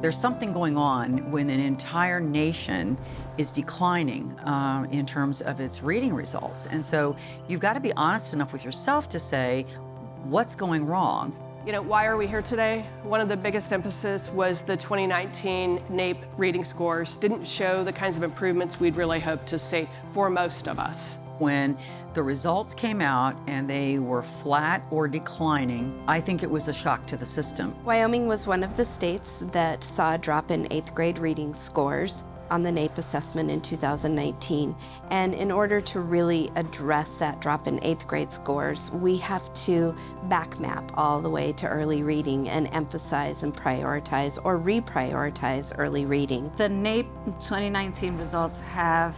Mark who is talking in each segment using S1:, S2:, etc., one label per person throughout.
S1: There's something going on when an entire nation is declining in terms of its reading results. And so you've got to be honest enough with yourself to say, what's going wrong?
S2: You know, why are we here today? One of the biggest emphasis was the 2019 NAEP reading scores didn't show the kinds of improvements we'd really hoped to see for most of us.
S1: When the results came out and they were flat or declining, I think it was a shock to the system.
S3: Wyoming was one of the states that saw a drop in 8th grade reading scores on the NAEP assessment in 2019. And in order to really address that drop in 8th grade scores, we have to back map all the way to early reading and emphasize and prioritize or reprioritize early reading.
S4: The NAEP 2019 results have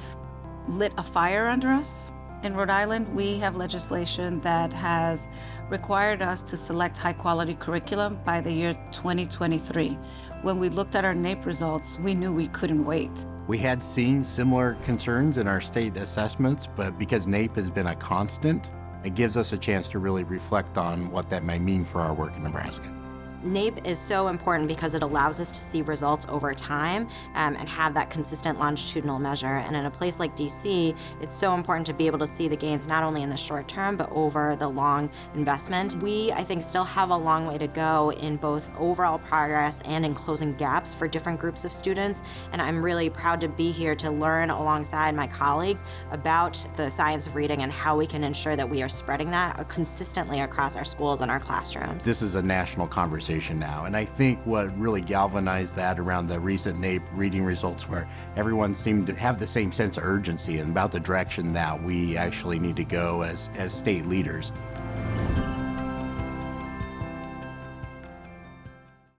S4: lit a fire under us. In Rhode Island, we have legislation that has required us to select high-quality curriculum by the year 2023. When we looked at our NAEP results, we knew we couldn't wait.
S5: We had seen similar concerns in our state assessments, but because NAEP has been a constant, it gives us a chance to really reflect on what that might mean for our work in Nebraska.
S6: NAEP is so important because it allows us to see results over time and have that consistent longitudinal measure. And in a place like DC, it's so important to be able to see the gains not only in the short term, but over the long investment. We, I think, still have a long way to go in both overall progress and in closing gaps for different groups of students. And I'm really proud to be here to learn alongside my colleagues about the science of reading and how we can ensure that we are spreading that consistently across our schools and our classrooms.
S5: This is a national conversation now, and I think what really galvanized that around the recent NAEP reading results, where everyone seemed to have the same sense of urgency and about the direction that we actually need to go as state leaders.